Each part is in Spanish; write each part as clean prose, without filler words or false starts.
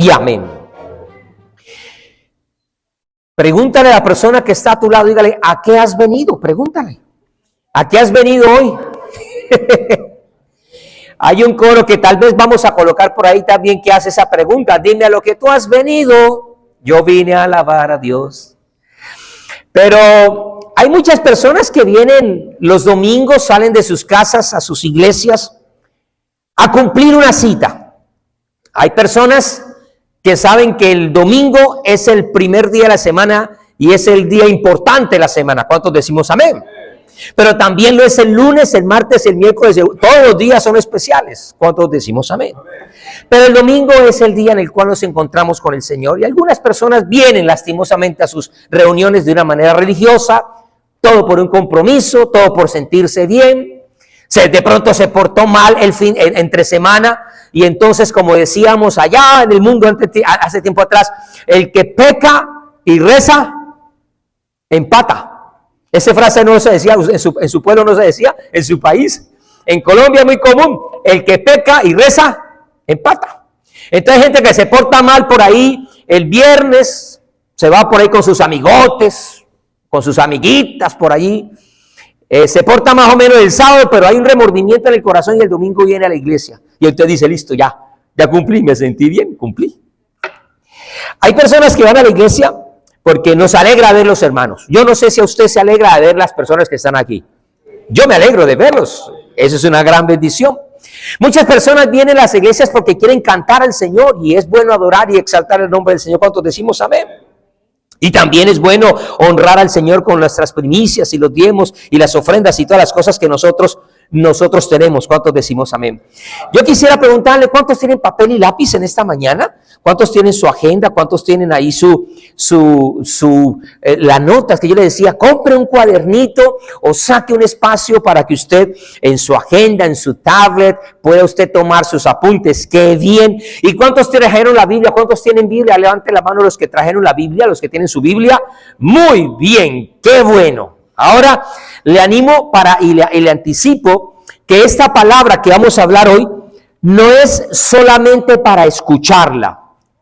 y amén. Pregúntale a la persona que está a tu lado, dígale, ¿a qué has venido? Pregúntale, ¿a qué has venido hoy? Hay un coro que tal vez vamos a colocar por ahí también que hace esa pregunta. Dime a lo que tú has venido. Yo vine a alabar a Dios. Pero hay muchas personas que vienen los domingos, salen de sus casas a sus iglesias a cumplir una cita. Hay personas que saben que el domingo es el primer día de la semana y es el día importante de la semana. ¿Cuántos decimos amén? Pero también lo es el lunes, el martes, el miércoles, todos los días son especiales. ¿Cuántos decimos amén? Pero el domingo es el día en el cual nos encontramos con el Señor y algunas personas vienen lastimosamente a sus reuniones de una manera religiosa, todo por un compromiso, todo por sentirse bien. De pronto se portó mal entre semana y entonces, como decíamos allá en el mundo hace tiempo atrás, el que peca y reza, empata. Esa frase no se decía, en su pueblo no se decía, en su país. En Colombia es muy común, el que peca y reza, empata. Entonces hay gente que se porta mal por ahí el viernes, se va por ahí con sus amigotes, con sus amiguitas por allí, se porta más o menos el sábado, pero hay un remordimiento en el corazón y el domingo viene a la iglesia. Y usted dice, listo, ya cumplí, me sentí bien, cumplí. Hay personas que van a la iglesia porque nos alegra ver los hermanos. Yo no sé si a usted se alegra de ver las personas que están aquí. Yo me alegro de verlos. Eso es una gran bendición. Muchas personas vienen a las iglesias porque quieren cantar al Señor y es bueno adorar y exaltar el nombre del Señor. ¿Cuántos decimos amén? Y también es bueno honrar al Señor con nuestras primicias y los diezmos y las ofrendas y todas las cosas que nosotros tenemos. ¿Cuántos decimos amén? Yo quisiera preguntarle, ¿cuántos tienen papel y lápiz en esta mañana? ¿Cuántos tienen su agenda? ¿Cuántos tienen ahí las notas que yo le decía? Compre un cuadernito o saque un espacio para que usted en su agenda, en su tablet, pueda usted tomar sus apuntes. ¡Qué bien! ¿Y cuántos trajeron la Biblia? ¿Cuántos tienen Biblia? Levante la mano los que trajeron la Biblia, los que tienen su Biblia. Muy bien, qué bueno. Ahora le animo y le anticipo que esta palabra que vamos a hablar hoy no es solamente para escucharla.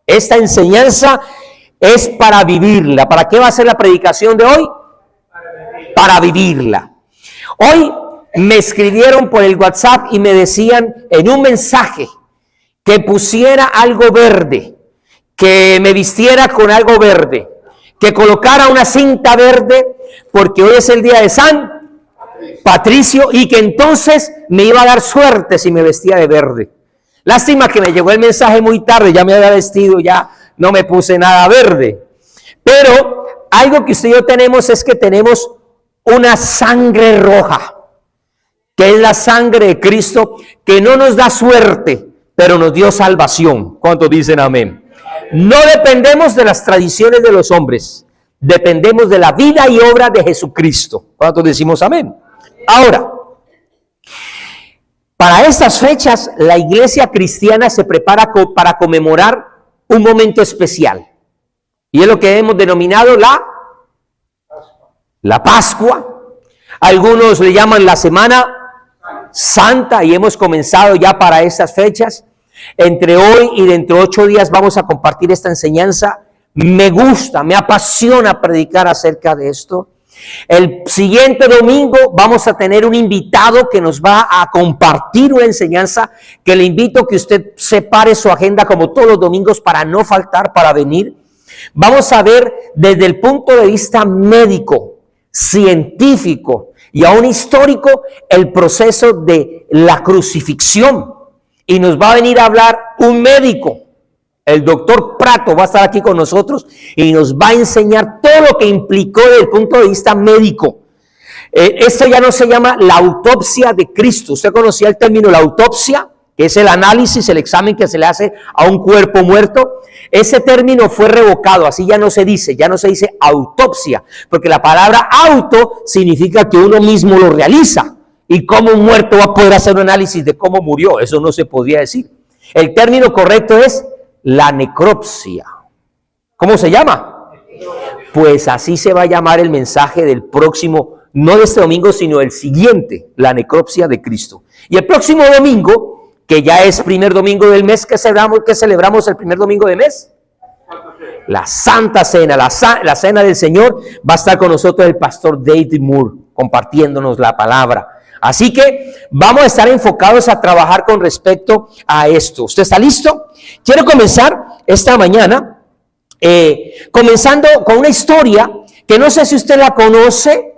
Esta enseñanza es para vivirla. ¿Para qué va a ser la predicación de hoy? Para vivirla. Hoy me escribieron por el WhatsApp y me decían en un mensaje que pusiera algo verde, que me vistiera con algo verde, que colocara una cinta verde, porque hoy es el día de San Patricio y que entonces me iba a dar suerte si me vestía de verde. Lástima que me llegó el mensaje muy tarde, ya me había vestido, ya no me puse nada verde. Pero algo que usted y yo tenemos es que tenemos una sangre roja, que es la sangre de Cristo, que no nos da suerte, pero nos dio salvación. ¿Cuántos dicen amén? No dependemos de las tradiciones de los hombres, dependemos de la vida y obra de Jesucristo. ¿Cuántos decimos amén? Ahora, para estas fechas, la iglesia cristiana se prepara para conmemorar un momento especial. Y es lo que hemos denominado la Pascua. Algunos le llaman la Semana Santa y hemos comenzado ya para estas fechas. Entre hoy y dentro de 8 días vamos a compartir esta enseñanza. Me gusta, me apasiona predicar acerca de esto. El siguiente domingo vamos a tener un invitado que nos va a compartir una enseñanza que le invito a que usted separe su agenda como todos los domingos para no faltar, para venir. Vamos a ver desde el punto de vista médico, científico y aún histórico el proceso de la crucifixión. Y nos va a venir a hablar un médico. El doctor Prato va a estar aquí con nosotros y nos va a enseñar todo lo que implicó desde el punto de vista médico. Esto ya no se llama la autopsia de Cristo. ¿Usted conocía el término la autopsia? Que es el análisis, el examen que se le hace a un cuerpo muerto. Ese término fue revocado, así ya no se dice autopsia, porque la palabra auto significa que uno mismo lo realiza. ¿Y cómo un muerto va a poder hacer un análisis de cómo murió? Eso no se podría decir. El término correcto es la necropsia. ¿Cómo se llama? Pues así se va a llamar el mensaje del próximo, no de este domingo, sino el siguiente, la necropsia de Cristo. Y el próximo domingo que ya es primer domingo del mes. ¿Qué celebramos el primer domingo del mes? La Santa Cena, la Cena del Señor. Va a estar con nosotros el pastor David Moore compartiéndonos la palabra. Así que vamos a estar enfocados a trabajar con respecto a esto. ¿Usted está listo? Quiero comenzar esta mañana comenzando con una historia que no sé si usted la conoce,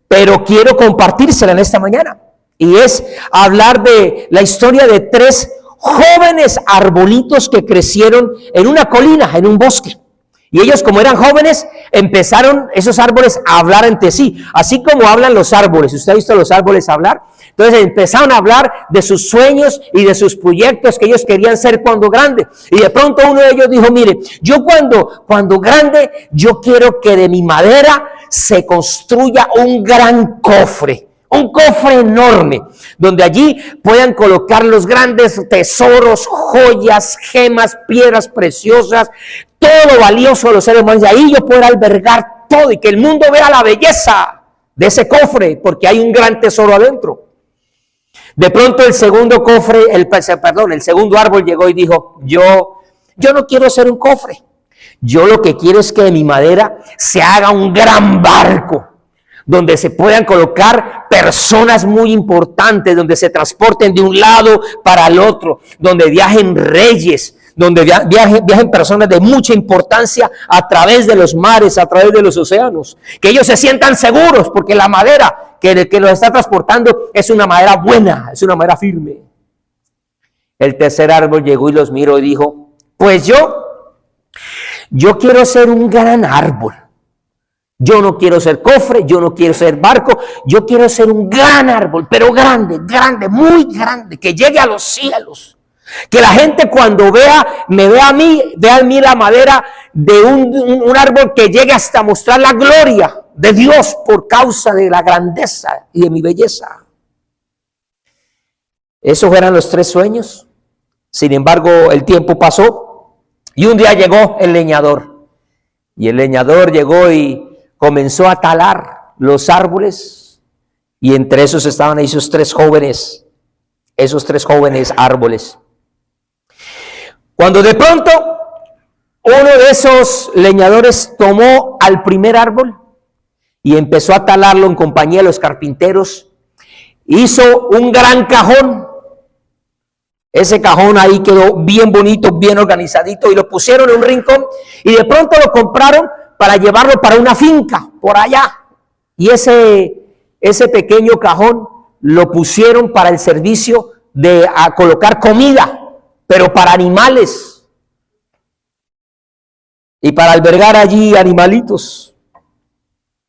pero quiero compartírsela en esta mañana. Y es hablar de la historia de 3 jóvenes arbolitos que crecieron en una colina, en un bosque. Y ellos, como eran jóvenes, empezaron esos árboles a hablar entre sí, así como hablan los árboles. ¿Usted ha visto a los árboles hablar? Entonces empezaron a hablar de sus sueños y de sus proyectos que ellos querían ser cuando grande. Y de pronto uno de ellos dijo, mire, yo cuando grande, yo quiero que de mi madera se construya un gran cofre. Un cofre enorme, donde allí puedan colocar los grandes tesoros, joyas, gemas, piedras preciosas, todo lo valioso de los seres humanos. Y ahí yo pueda albergar todo y que el mundo vea la belleza de ese cofre, porque hay un gran tesoro adentro. De pronto el segundo árbol llegó y dijo, yo no quiero ser un cofre. Yo lo que quiero es que de mi madera se haga un gran barco, donde se puedan colocar personas muy importantes, donde se transporten de un lado para el otro, donde viajen reyes, donde viajen personas de mucha importancia a través de los mares, a través de los océanos, que ellos se sientan seguros, porque la madera que los está transportando es una madera buena, es una madera firme. El tercer árbol llegó y los miró y dijo, pues yo quiero ser un gran árbol. Yo no quiero ser cofre, yo no quiero ser barco, yo quiero ser un gran árbol, pero grande, muy grande, que llegue a los cielos. Que la gente cuando me vea a mí la madera de un árbol que llegue hasta mostrar la gloria de Dios por causa de la grandeza y de mi belleza. Esos eran los 3 sueños. Sin embargo, el tiempo pasó y un día llegó el leñador. Y el leñador llegó y comenzó a talar los árboles, y entre esos estaban esos 3 jóvenes árboles. Cuando de pronto uno de esos leñadores tomó al primer árbol y empezó a talarlo en compañía de los carpinteros, hizo un gran cajón. Ese cajón ahí quedó bien bonito, bien organizadito, y lo pusieron en un rincón, y de pronto lo compraron para llevarlo para una finca por allá. Y ese pequeño cajón lo pusieron para el servicio de colocar comida, pero para animales. Y para albergar allí animalitos.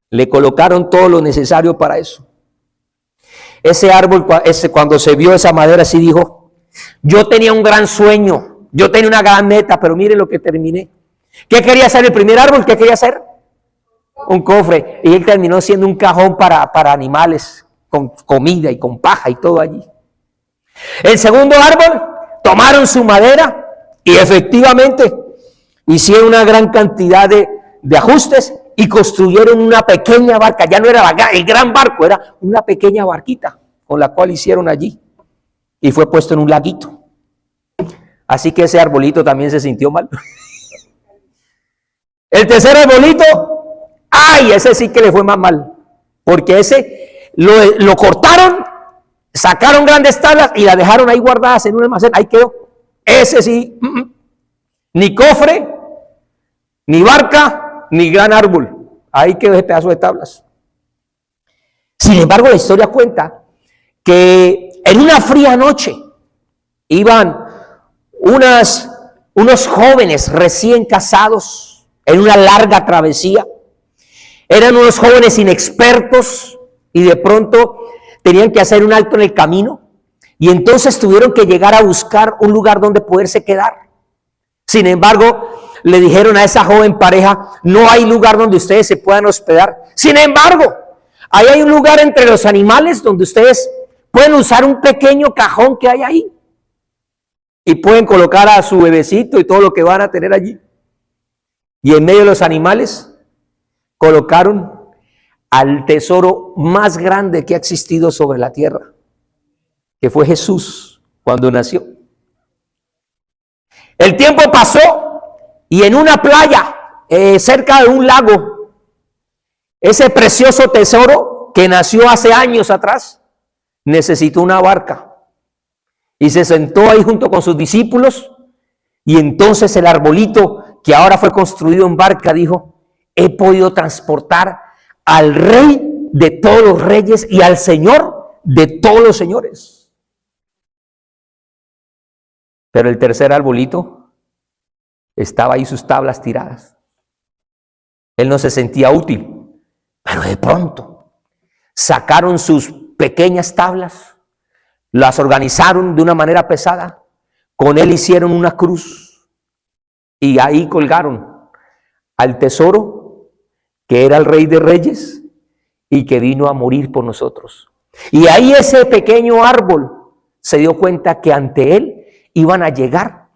Le colocaron todo lo necesario para eso. Ese árbol, cuando se vio esa madera, así dijo, yo tenía un gran sueño, yo tenía una gran meta, pero miren lo que terminé. ¿Qué quería hacer el primer árbol? ¿Qué quería hacer? Un cofre. Y él terminó siendo un cajón para animales, con comida y con paja y todo allí. El segundo árbol, tomaron su madera y efectivamente hicieron una gran cantidad de ajustes y construyeron una pequeña barca. Ya no era el gran barco, era una pequeña barquita con la cual hicieron allí. Y fue puesto en un laguito. Así que ese arbolito también se sintió mal. El tercer arbolito, ¡ay! Ese sí que le fue más mal, porque ese lo cortaron, sacaron grandes tablas y la dejaron ahí guardadas en un almacén. Ahí quedó. Ese sí, ni cofre, ni barca, ni gran árbol. Ahí quedó ese pedazo de tablas. Sin embargo, la historia cuenta que en una fría noche iban unos jóvenes recién casados en una larga travesía. Eran unos jóvenes inexpertos y de pronto tenían que hacer un alto en el camino, y entonces tuvieron que llegar a buscar un lugar donde poderse quedar. Sin embargo, le dijeron a esa joven pareja, no hay lugar donde ustedes se puedan hospedar. Sin embargo, ahí hay un lugar entre los animales donde ustedes pueden usar un pequeño cajón que hay ahí y pueden colocar a su bebecito y todo lo que van a tener allí. Y en medio de los animales colocaron al tesoro más grande que ha existido sobre la tierra. que fue Jesús cuando nació. El tiempo pasó y en una playa, cerca de un lago, ese precioso tesoro que nació hace años atrás, necesitó una barca. Y se sentó ahí junto con sus discípulos. Y entonces el arbolito que ahora fue construido en barca dijo: he podido transportar al Rey de todos los reyes y al Señor de todos los señores. Pero el tercer arbolito estaba ahí, sus tablas tiradas. Él no se sentía útil. Pero de pronto sacaron sus pequeñas tablas, las organizaron de una manera pesada, con él hicieron una cruz y ahí colgaron al tesoro que era el Rey de Reyes y que vino a morir por nosotros. Y ahí ese pequeño árbol se dio cuenta que ante él iban a llegar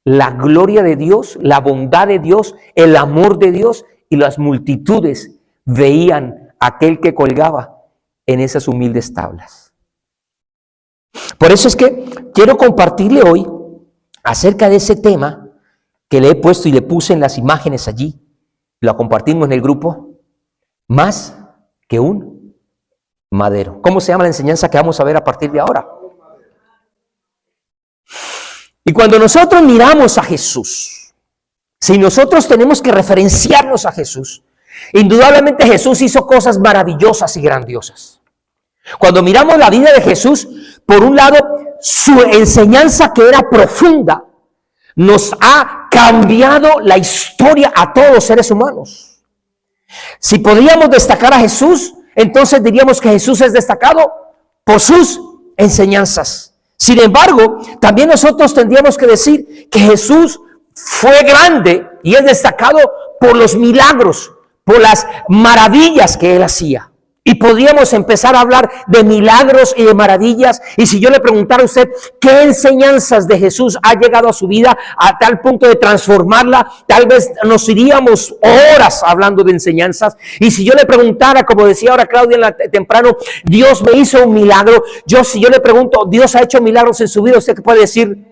la gloria de Dios, la bondad de Dios, el amor de Dios, y las multitudes veían a aquel que colgaba en esas humildes tablas. Por eso es que quiero compartirle hoy acerca de ese tema que le he puesto y le puse en las imágenes allí. Lo compartimos en el grupo. Más que un madero. ¿Cómo se llama la enseñanza que vamos a ver a partir de ahora? Y cuando nosotros miramos a Jesús, si nosotros tenemos que referenciarnos a Jesús, indudablemente Jesús hizo cosas maravillosas y grandiosas. Cuando miramos la vida de Jesús, por un lado, su enseñanza, que era profunda, nos ha cambiado la historia a todos los seres humanos. Si podríamos destacar a Jesús, entonces diríamos que Jesús es destacado por sus enseñanzas. Sin embargo, también nosotros tendríamos que decir que Jesús fue grande y es destacado por los milagros, por las maravillas que él hacía. Y podríamos empezar a hablar de milagros y de maravillas. Y si yo le preguntara a usted qué enseñanzas de Jesús ha llegado a su vida a tal punto de transformarla, tal vez nos iríamos horas hablando de enseñanzas. Y si yo le preguntara, como decía ahora Claudia temprano, Dios me hizo un milagro. Si yo le pregunto, Dios ha hecho milagros en su vida, ¿usted qué puede decir?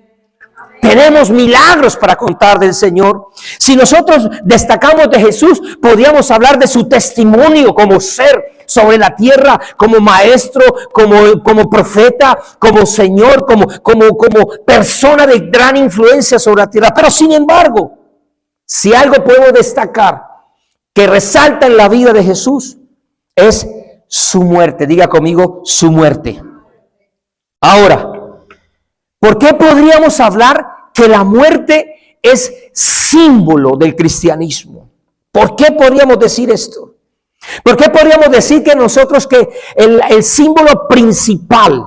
Tenemos milagros para contar del Señor. Si nosotros destacamos de Jesús, podríamos hablar de su testimonio como ser sobre la tierra, como maestro, como profeta, como Señor, como persona de gran influencia sobre la tierra. Pero sin embargo, si algo puedo destacar que resalta en la vida de Jesús, es su muerte. Diga conmigo, su muerte. Ahora, ¿por qué podríamos hablar que la muerte es símbolo del cristianismo? ¿Por qué podríamos decir esto? ¿Por qué podríamos decir que nosotros que el símbolo principal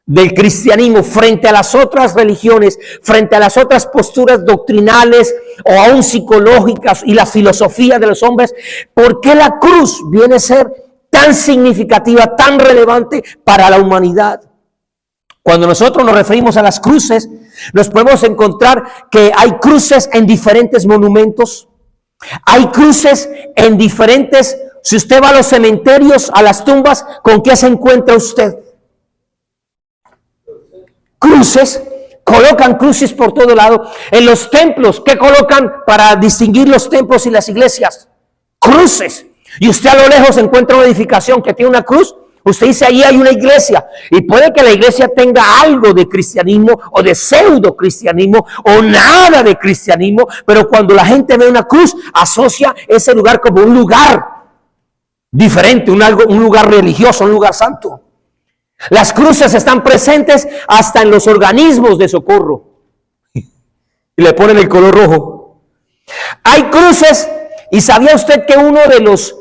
del cristianismo frente a las otras religiones, frente a las otras posturas doctrinales o aún psicológicas y la filosofía de los hombres, por qué la cruz viene a ser tan significativa, tan relevante para la humanidad? Cuando nosotros nos referimos a las cruces, nos podemos encontrar que hay cruces en diferentes monumentos. Hay cruces en diferentes... Si usted va a los cementerios, a las tumbas, ¿con qué se encuentra usted? Cruces. Colocan cruces por todo lado. En los templos, ¿qué colocan para distinguir los templos y las iglesias? Cruces. Y usted a lo lejos encuentra una edificación que tiene una cruz. Usted dice, ahí hay una iglesia, y puede que la iglesia tenga algo de cristianismo o de pseudo cristianismo o nada de cristianismo, pero cuando la gente ve una cruz, asocia ese lugar como un lugar diferente, un lugar religioso, un lugar santo. Las cruces están presentes hasta en los organismos de socorro y le ponen el color rojo. Hay cruces, y ¿sabía usted que uno de los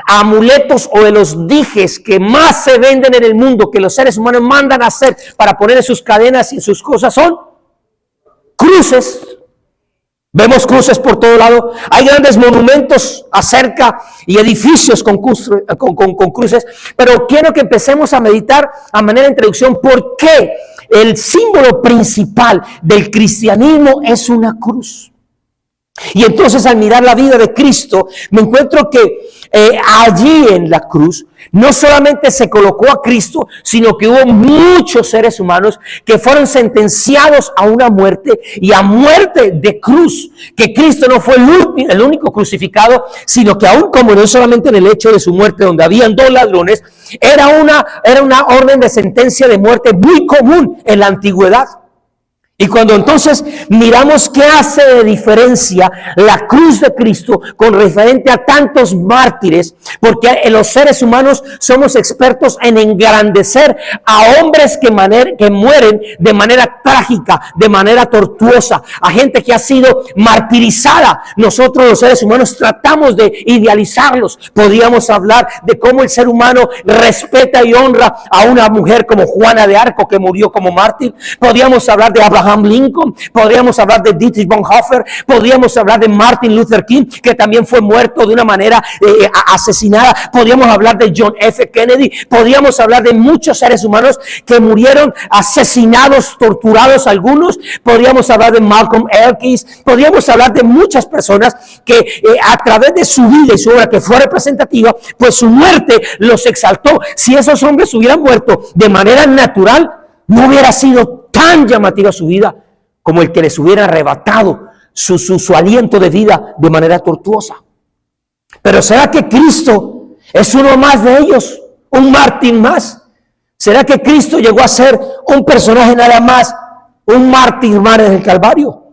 amuletos o de los dijes que más se venden en el mundo, que los seres humanos mandan a hacer para poner en sus cadenas y en sus cosas, son cruces? Vemos cruces por todo lado. Hay grandes monumentos acerca y edificios con cruces. Pero quiero que empecemos a meditar a manera de introducción por qué el símbolo principal del cristianismo es una cruz. Y entonces, al mirar la vida de Cristo, me encuentro que allí en la cruz no solamente se colocó a Cristo, sino que hubo muchos seres humanos que fueron sentenciados a una muerte y a muerte de cruz. Que Cristo no fue el único crucificado, sino que aún como no solamente en el hecho de su muerte, donde habían 2 ladrones, era una orden de sentencia de muerte muy común en la antigüedad. Y cuando entonces miramos qué hace de diferencia la cruz de Cristo con referente a tantos mártires, porque los seres humanos somos expertos en engrandecer a hombres que mueren de manera trágica, de manera tortuosa, a gente que ha sido martirizada. Nosotros los seres humanos tratamos de idealizarlos. Podríamos hablar de cómo el ser humano respeta y honra a una mujer como Juana de Arco, que murió como mártir. Podríamos hablar de Abraham Lincoln, podríamos hablar de Dietrich Bonhoeffer, podríamos hablar de Martin Luther King, que también fue muerto de una manera asesinada. Podríamos hablar de John F. Kennedy, podríamos hablar de muchos seres humanos que murieron asesinados, torturados algunos. Podríamos hablar de Malcolm X, podríamos hablar de muchas personas que a través de su vida y su obra, que fue representativa, pues su muerte los exaltó. Si esos hombres hubieran muerto de manera natural, no hubiera sido tan llamativa su vida como el que les hubiera arrebatado su aliento de vida de manera tortuosa. Pero ¿será que Cristo es uno más de ellos? ¿Un mártir más? ¿Será que Cristo llegó a ser un personaje nada más, un mártir más en el Calvario?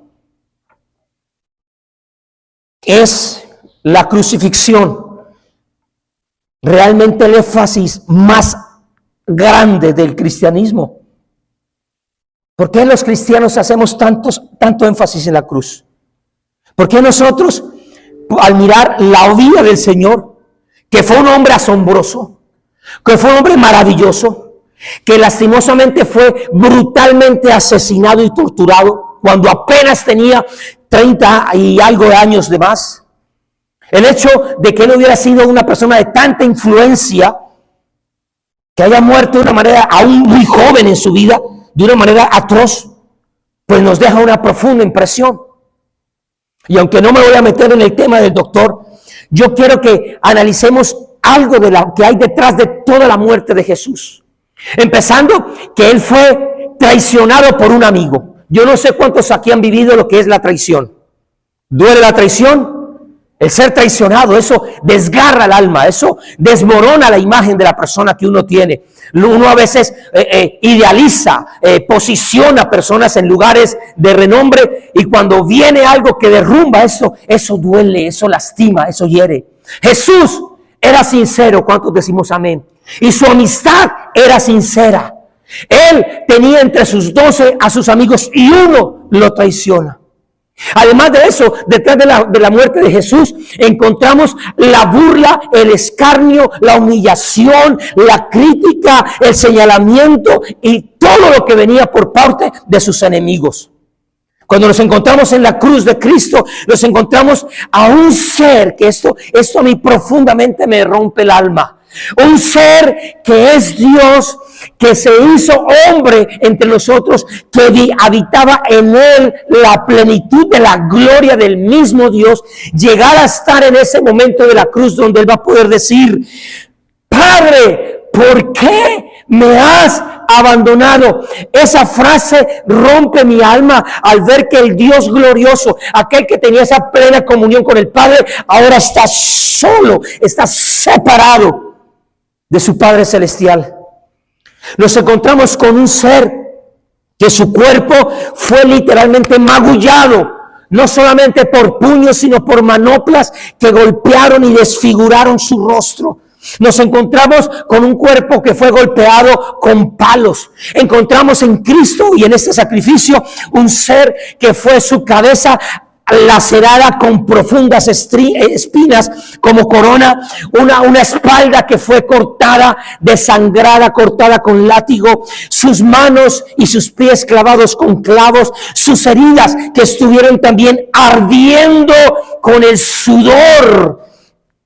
Es la crucifixión realmente el énfasis más grande del cristianismo. ¿Por qué los cristianos hacemos tanto énfasis en la cruz? ¿Por qué nosotros, al mirar la vida del Señor, que fue un hombre asombroso, que fue un hombre maravilloso, que lastimosamente fue brutalmente asesinado y torturado cuando apenas tenía 30 y algo de años de más? El hecho de que él hubiera sido una persona de tanta influencia, que haya muerto de una manera aún muy joven en su vida, de una manera atroz, pues nos deja una profunda impresión. Y aunque no me voy a meter en el tema del doctor, yo quiero que analicemos algo de lo que hay detrás de toda la muerte de Jesús. Empezando que él fue traicionado por un amigo. Yo no sé cuántos aquí han vivido lo que es la traición. ¿Duele la traición? El ser traicionado, eso desgarra el alma, eso desmorona la imagen de la persona que uno tiene. Uno a veces idealiza, posiciona personas en lugares de renombre, y cuando viene algo que derrumba eso duele, eso lastima, eso hiere. Jesús era sincero, ¿cuántos decimos amén? Y su amistad era sincera. Él tenía entre sus 12 a sus amigos y uno lo traiciona. Además de eso, detrás de la muerte de Jesús encontramos la burla, el escarnio, la humillación, la crítica, el señalamiento y todo lo que venía por parte de sus enemigos. Cuando nos encontramos en la cruz de Cristo, nos encontramos a un ser que esto a mí profundamente me rompe el alma. Un ser que es Dios, que se hizo hombre entre nosotros, que habitaba en él la plenitud de la gloria del mismo Dios, llegar a estar en ese momento de la cruz donde él va a poder decir: Padre, ¿por qué me has abandonado? Esa frase rompe mi alma al ver que el Dios glorioso, aquel que tenía esa plena comunión con el Padre, ahora está solo, está separado de su Padre Celestial. Nos encontramos con un ser que su cuerpo fue literalmente magullado, no solamente por puños, sino por manoplas que golpearon y desfiguraron su rostro. Nos encontramos con un cuerpo que fue golpeado con palos. Encontramos en Cristo y en este sacrificio un ser que fue su cabeza lacerada con profundas espinas como corona, una espalda que fue cortada, desangrada, cortada con látigo, sus manos y sus pies clavados con clavos, sus heridas que estuvieron también ardiendo con el sudor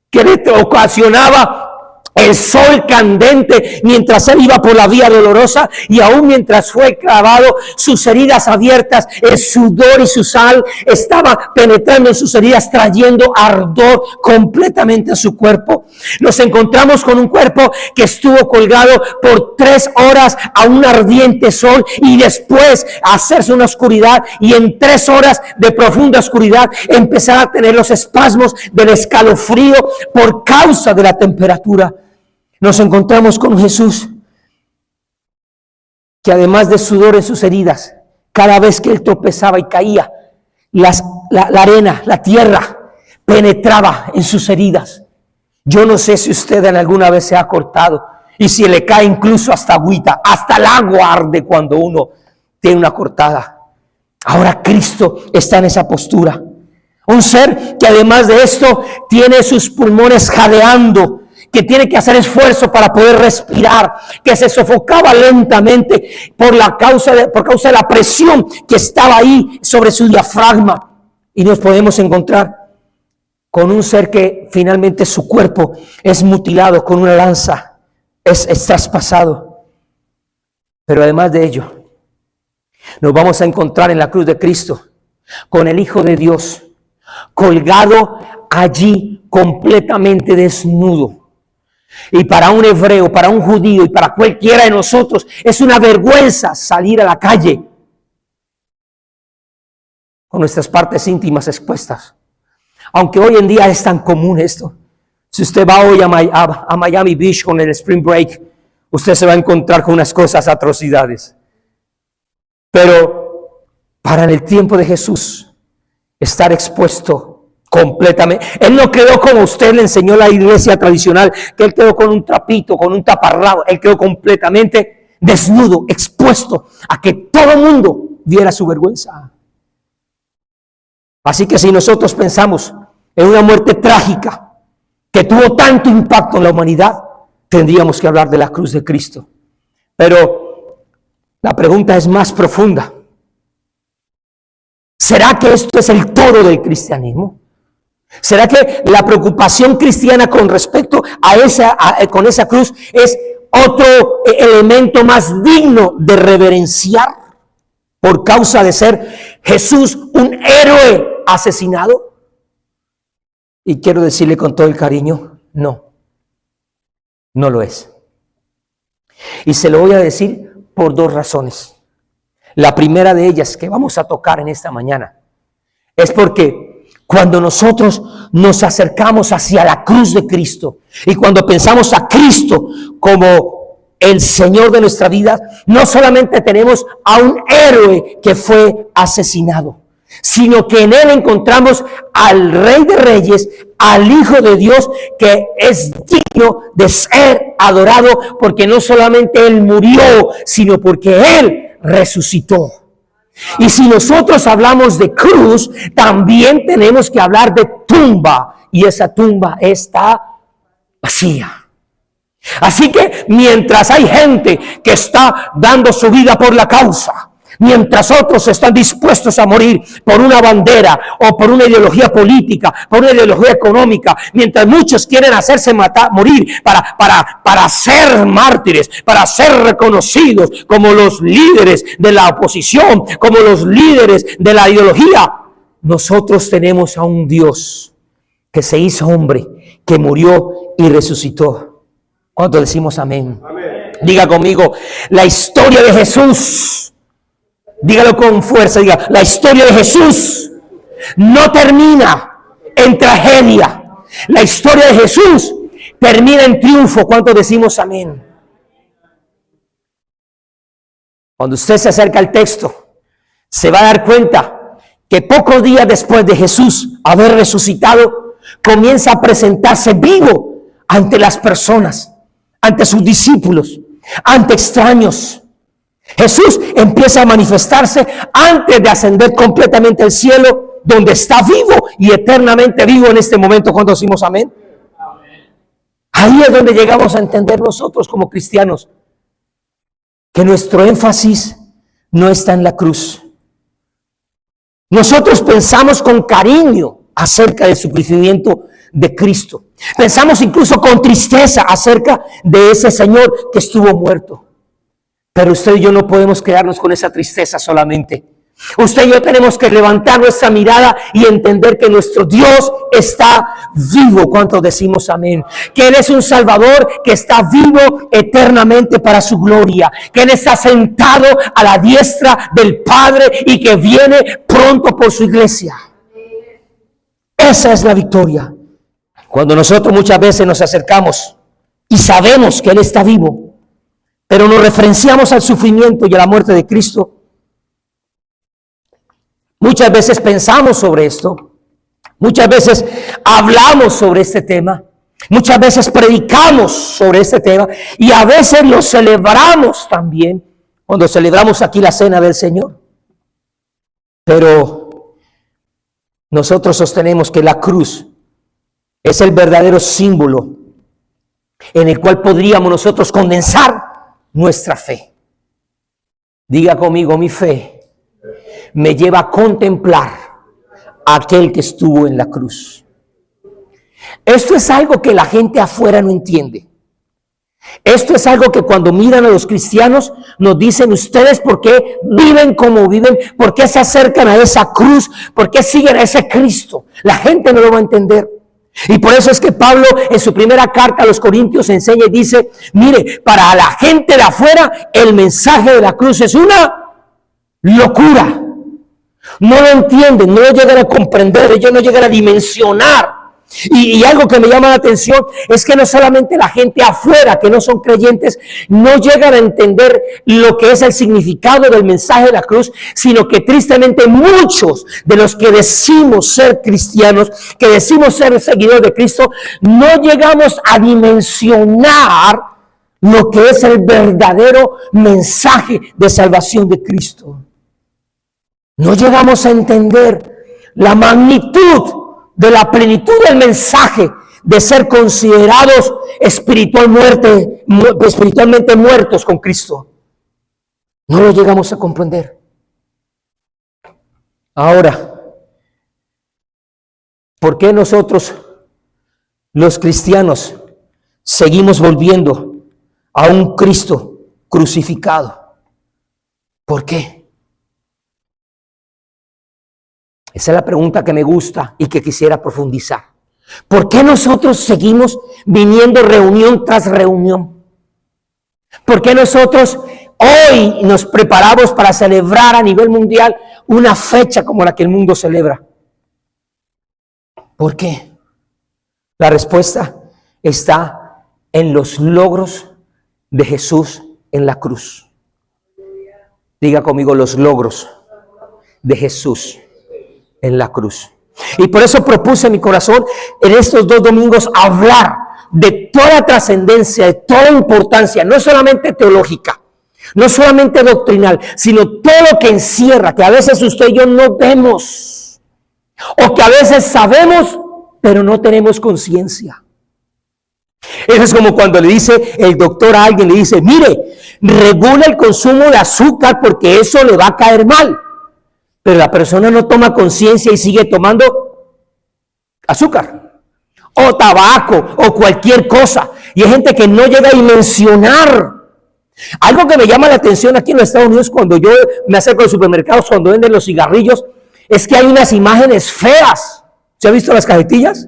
que le ocasionaba el sol candente mientras él iba por la vía dolorosa, y aún mientras fue clavado, sus heridas abiertas, el sudor y su sal estaba penetrando en sus heridas, trayendo ardor completamente a su cuerpo. Nos encontramos con un cuerpo que estuvo colgado por 3 horas a un ardiente sol, y después hacerse una oscuridad, y en 3 horas de profunda oscuridad empezar a tener los espasmos del escalofrío por causa de la temperatura. Nos encontramos con Jesús que, además de sudor en sus heridas, cada vez que él tropezaba y caía, la arena, la tierra penetraba en sus heridas. Yo no sé si usted en alguna vez se ha cortado, y si le cae incluso hasta agüita, hasta el agua arde cuando uno tiene una cortada. Ahora Cristo está en esa postura. Un ser que, además de esto, tiene sus pulmones jadeando, que tiene que hacer esfuerzo para poder respirar, que se sofocaba lentamente por causa de la presión que estaba ahí sobre su diafragma. Y nos podemos encontrar con un ser que finalmente su cuerpo es mutilado con una lanza, es traspasado. Pero además de ello, nos vamos a encontrar en la cruz de Cristo con el Hijo de Dios colgado allí completamente desnudo. Y para un hebreo, para un judío y para cualquiera de nosotros es una vergüenza salir a la calle con nuestras partes íntimas expuestas. Aunque hoy en día es tan común esto. Si usted va hoy a Miami Beach con el Spring Break, usted se va a encontrar con unas cosas, atrocidades. Pero para el tiempo de Jesús, estar expuesto completamente. Él no quedó como usted le enseñó la iglesia tradicional, que él quedó con un trapito, con un taparrabo. Él quedó completamente desnudo, expuesto a que todo el mundo viera su vergüenza. Así que si nosotros pensamos en una muerte trágica que tuvo tanto impacto en la humanidad, tendríamos que hablar de la cruz de Cristo. Pero la pregunta es más profunda. ¿Será que esto es el todo del cristianismo? ¿Será que la preocupación cristiana con respecto a con esa cruz es otro elemento más digno de reverenciar por causa de ser Jesús un héroe asesinado? Y quiero decirle con todo el cariño, no lo es. Y se lo voy a decir por 2 razones. La primera de ellas que vamos a tocar en esta mañana es porque cuando nosotros nos acercamos hacia la cruz de Cristo y cuando pensamos a Cristo como el Señor de nuestra vida, no solamente tenemos a un héroe que fue asesinado, sino que en él encontramos al Rey de Reyes, al Hijo de Dios, que es digno de ser adorado, porque no solamente él murió, sino porque él resucitó. Y si nosotros hablamos de cruz, también tenemos que hablar de tumba, y esa tumba está vacía. Así que mientras hay gente que está dando su vida por la causa, mientras otros están dispuestos a morir por una bandera o por una ideología política, por una ideología económica, mientras muchos quieren hacerse morir para ser mártires, para ser reconocidos como los líderes de la oposición, como los líderes de la ideología, nosotros tenemos a un Dios que se hizo hombre, que murió y resucitó. ¿Cuánto decimos amén? Amén. Diga conmigo, la historia de Jesús. Dígalo con fuerza, diga, la historia de Jesús no termina en tragedia. La historia de Jesús termina en triunfo. ¿Cuánto decimos amén? Cuando usted se acerca al texto, se va a dar cuenta que pocos días después de Jesús haber resucitado, comienza a presentarse vivo ante las personas, ante sus discípulos, ante extraños. Jesús empieza a manifestarse antes de ascender completamente al cielo, donde está vivo y eternamente vivo en este momento. ¿Cuándo decimos amén? Ahí es donde llegamos a entender nosotros como cristianos que nuestro énfasis no está en la cruz. Nosotros pensamos con cariño acerca del sufrimiento de Cristo. Pensamos incluso con tristeza acerca de ese Señor que estuvo muerto. Pero usted y yo no podemos quedarnos con esa tristeza solamente. Usted y yo tenemos que levantar nuestra mirada y entender que nuestro Dios está vivo. ¿Cuántos decimos amén? Que Él es un Salvador que está vivo eternamente para su gloria. Que Él está sentado a la diestra del Padre y que viene pronto por su iglesia. Esa es la victoria. Cuando nosotros muchas veces nos acercamos y sabemos que Él está vivo, pero nos referenciamos al sufrimiento y a la muerte de Cristo, muchas veces pensamos sobre esto, muchas veces hablamos sobre este tema, muchas veces predicamos sobre este tema y a veces lo celebramos también cuando celebramos aquí la cena del Señor. Pero nosotros sostenemos que la cruz es el verdadero símbolo en el cual podríamos nosotros condensar nuestra fe. Diga conmigo, mi fe me lleva a contemplar a aquel que estuvo en la cruz. Esto es algo que la gente afuera no entiende. Esto es algo que cuando miran a los cristianos nos dicen: ustedes ¿por qué viven como viven? ¿Por qué se acercan a esa cruz? ¿Por qué siguen a ese Cristo? La gente no lo va a entender. Y por eso es que Pablo en su primera carta a los Corintios enseña y dice: mire, para la gente de afuera el mensaje de la cruz es una locura. No lo entienden, no lo llegan a comprender, ellos no llegan a dimensionar. Y algo que me llama la atención es que no solamente la gente afuera que no son creyentes no llegan a entender lo que es el significado del mensaje de la cruz, sino que tristemente muchos de los que decimos ser cristianos, que decimos ser seguidores de Cristo, no llegamos a dimensionar lo que es el verdadero mensaje de salvación de Cristo. No llegamos a entender la magnitud de la plenitud del mensaje de ser considerados espiritualmente muertos con Cristo. No lo llegamos a comprender. Ahora, ¿por qué nosotros, los cristianos, seguimos volviendo a un Cristo crucificado? ¿Por qué? Esa es la pregunta que me gusta y que quisiera profundizar. ¿Por qué nosotros seguimos viniendo reunión tras reunión? ¿Por qué nosotros hoy nos preparamos para celebrar a nivel mundial una fecha como la que el mundo celebra? ¿Por qué? La respuesta está en los logros de Jesús en la cruz. Diga conmigo: los logros de Jesús en la cruz. Y por eso propuse en mi corazón en estos 2 domingos hablar de toda trascendencia, de toda importancia, no solamente teológica, no solamente doctrinal, sino todo lo que encierra, que a veces usted y yo no vemos, o que a veces sabemos, pero no tenemos conciencia. Eso es como cuando le dice el doctor a alguien, le dice: mire, regula el consumo de azúcar porque eso le va a caer mal. Pero la persona no toma conciencia y sigue tomando azúcar o tabaco o cualquier cosa. Y hay gente que no llega a dimensionar. Algo que me llama la atención aquí en los Estados Unidos cuando yo me acerco a los supermercados, cuando venden los cigarrillos, es que hay unas imágenes feas. ¿Se ha visto las cajetillas?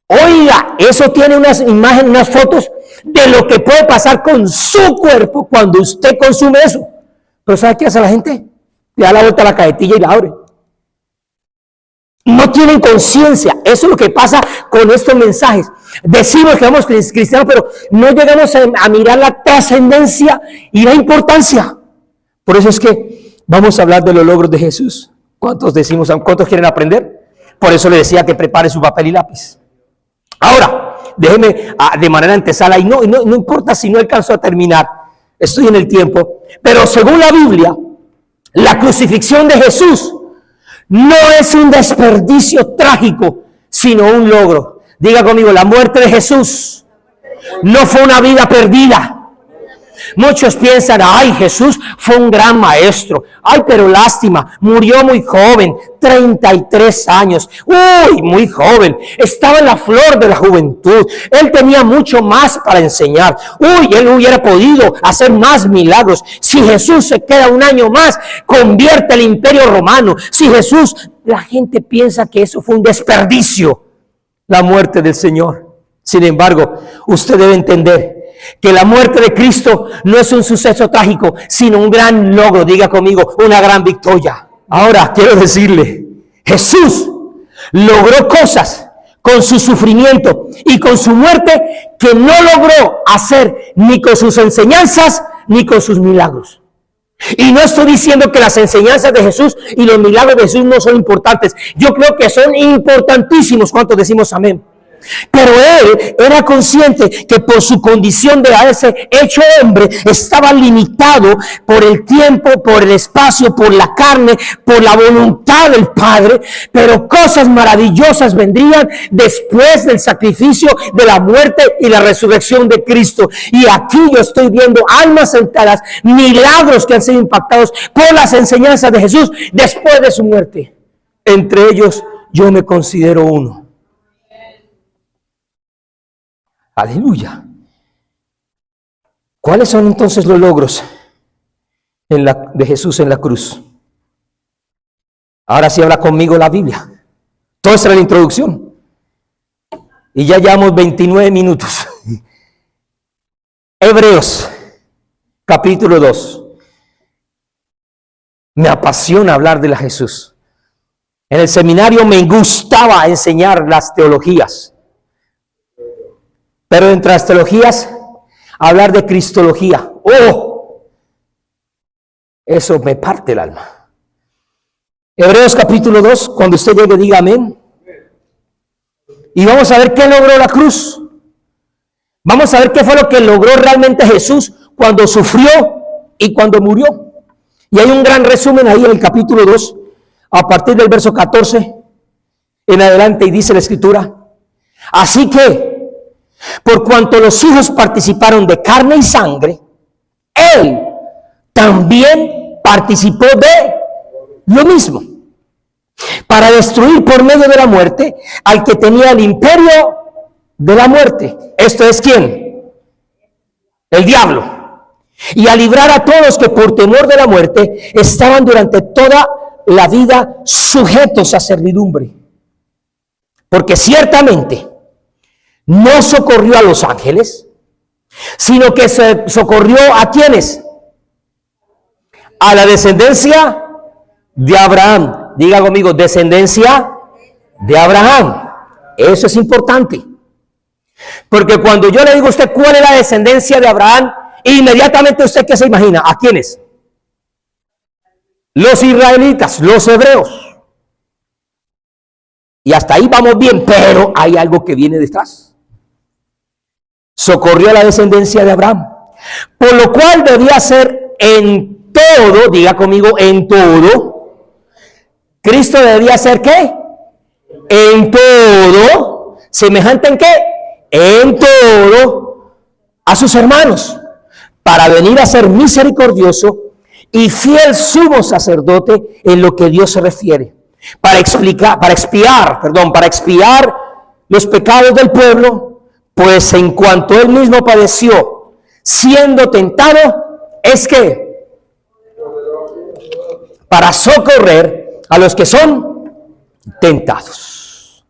Oiga, eso tiene unas imágenes, unas fotos de lo que puede pasar con su cuerpo cuando usted consume eso. Pero ¿sabe qué hace la gente? Le da la vuelta a la cajetilla y la abre. No tienen conciencia. Eso es lo que pasa con estos mensajes. Decimos que somos cristianos, pero no llegamos a mirar la trascendencia y la importancia. Por eso es que vamos a hablar de los logros de Jesús. ¿Cuántos quieren aprender? Por eso le decía que prepare su papel y lápiz. Ahora, déjeme de manera antesala, y no importa si no alcanzo a terminar, estoy en el tiempo, pero según la Biblia, la crucifixión de Jesús no es un desperdicio trágico, sino un logro. Diga conmigo: la muerte de Jesús no fue una vida perdida, Muchos piensan, ay, Jesús fue un gran maestro. Ay, pero lástima, murió muy joven, 33 años. Uy, muy joven. Estaba en la flor de la juventud. Él tenía mucho más para enseñar. Uy, él hubiera podido hacer más milagros. Si Jesús se queda un año más, convierte el imperio romano. Si Jesús, la gente piensa que eso fue un desperdicio, la muerte del Señor. Sin embargo, usted debe entender que la muerte de Cristo no es un suceso trágico, sino un gran logro. Diga conmigo, una gran victoria. Ahora quiero decirle, Jesús logró cosas con su sufrimiento y con su muerte que no logró hacer ni con sus enseñanzas ni con sus milagros. Y no estoy diciendo que las enseñanzas de Jesús y los milagros de Jesús no son importantes. Yo creo que son importantísimos. ¿Cuántos decimos amén? Pero él era consciente que por su condición de haberse hecho hombre, estaba limitado por el tiempo, por el espacio, por la carne, por la voluntad del Padre. Pero cosas maravillosas vendrían después del sacrificio, de la muerte y la resurrección de Cristo. Y aquí yo estoy viendo almas enteras, milagros que han sido impactados por las enseñanzas de Jesús después de su muerte. Entre ellos yo me considero uno. Aleluya. ¿Cuáles son entonces los logros de Jesús en la cruz? Ahora sí habla conmigo la Biblia. Todo esa era la introducción. Y ya llevamos 29 minutos. Hebreos, capítulo 2. Me apasiona hablar de la Jesús. En el seminario me gustaba enseñar las teologías. Pero entre las teologías, hablar de cristología. ¡Oh! Eso me parte el alma. Hebreos capítulo 2, cuando usted llegue, diga amén. Y vamos a ver qué logró la cruz. Vamos a ver qué fue lo que logró realmente Jesús cuando sufrió y cuando murió. Y hay un gran resumen ahí en el capítulo 2, a partir del verso 14 en adelante, y dice la Escritura: así que, por cuanto los hijos participaron de carne y sangre, él también participó de lo mismo, para destruir por medio de la muerte al que tenía el imperio de la muerte. ¿Esto es quién? El diablo. Y a librar a todos que por temor de la muerte estaban durante toda la vida sujetos a servidumbre. Porque ciertamente no socorrió a los ángeles, sino que se socorrió a quienes, a la descendencia de Abraham. Diga conmigo, descendencia de Abraham. Eso es importante, porque cuando yo le digo a usted cuál es la descendencia de Abraham, inmediatamente usted, ¿qué se imagina? ¿A quiénes? Los israelitas, los hebreos. Y hasta ahí vamos bien, pero hay algo que viene detrás. Socorrió a la descendencia de Abraham, por lo cual debía ser en todo, diga conmigo, en todo. Cristo debía ser ¿qué? En todo. ¿Semejante en qué? En todo a sus hermanos, para venir a ser misericordioso y fiel sumo sacerdote en lo que Dios se refiere, para expiar los pecados del pueblo. Pues en cuanto él mismo padeció, siendo tentado, es que para socorrer a los que son tentados.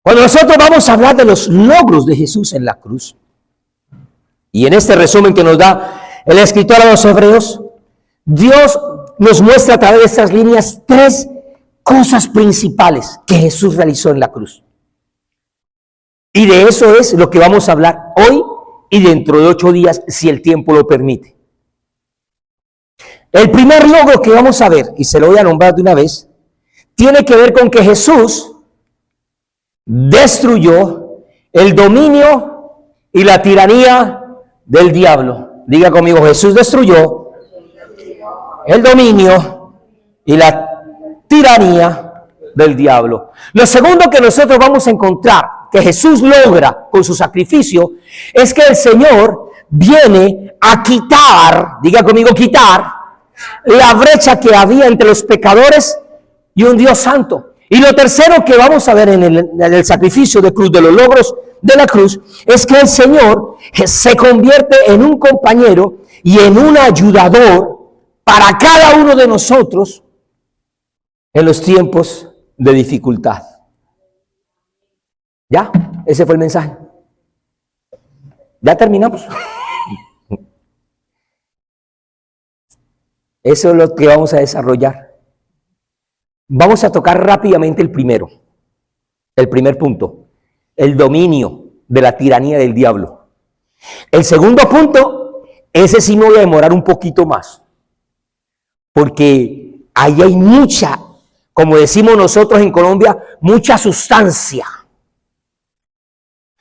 Cuando nosotros vamos a hablar de los logros de Jesús en la cruz, y en este resumen que nos da el escritor a los Hebreos, Dios nos muestra a través de estas líneas 3 cosas principales que Jesús realizó en la cruz. Y de eso es lo que vamos a hablar hoy y dentro de 8 días, si el tiempo lo permite. El primer logro que vamos a ver, y se lo voy a nombrar de una vez, tiene que ver con que Jesús destruyó el dominio y la tiranía del diablo. Diga conmigo, Jesús destruyó el dominio y la tiranía del diablo. Lo segundo que nosotros vamos a encontrar que Jesús logra con su sacrificio es que el Señor viene a quitar, diga conmigo, quitar la brecha que había entre los pecadores y un Dios santo. Y lo tercero que vamos a ver en el sacrificio de cruz, de los logros de la cruz, es que el Señor se convierte en un compañero y en un ayudador para cada uno de nosotros en los tiempos de dificultad. ¿Ya? Ese fue el mensaje. Ya terminamos. Eso es lo que vamos a desarrollar. Vamos a tocar rápidamente el primer punto, el dominio de la tiranía del diablo. El segundo punto, ese sí me voy a demorar un poquito más, porque ahí hay mucha, como decimos nosotros en Colombia, mucha sustancia.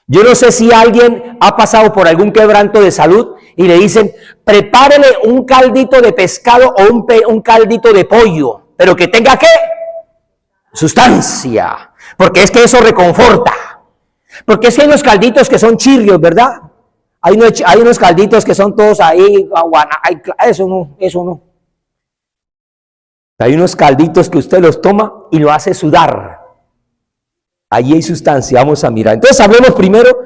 Yo no sé si alguien ha pasado por algún quebranto de salud y le dicen, prepárele un caldito de pescado o un caldito de pollo, pero que tenga ¿qué? Sustancia, porque es que eso reconforta. Porque es que hay unos calditos que son chirrios, ¿verdad? Hay unos calditos que son todos ahí, eso no. Hay unos calditos que usted los toma y lo hace sudar. Allí hay sustancia, vamos a mirar. Entonces hablemos primero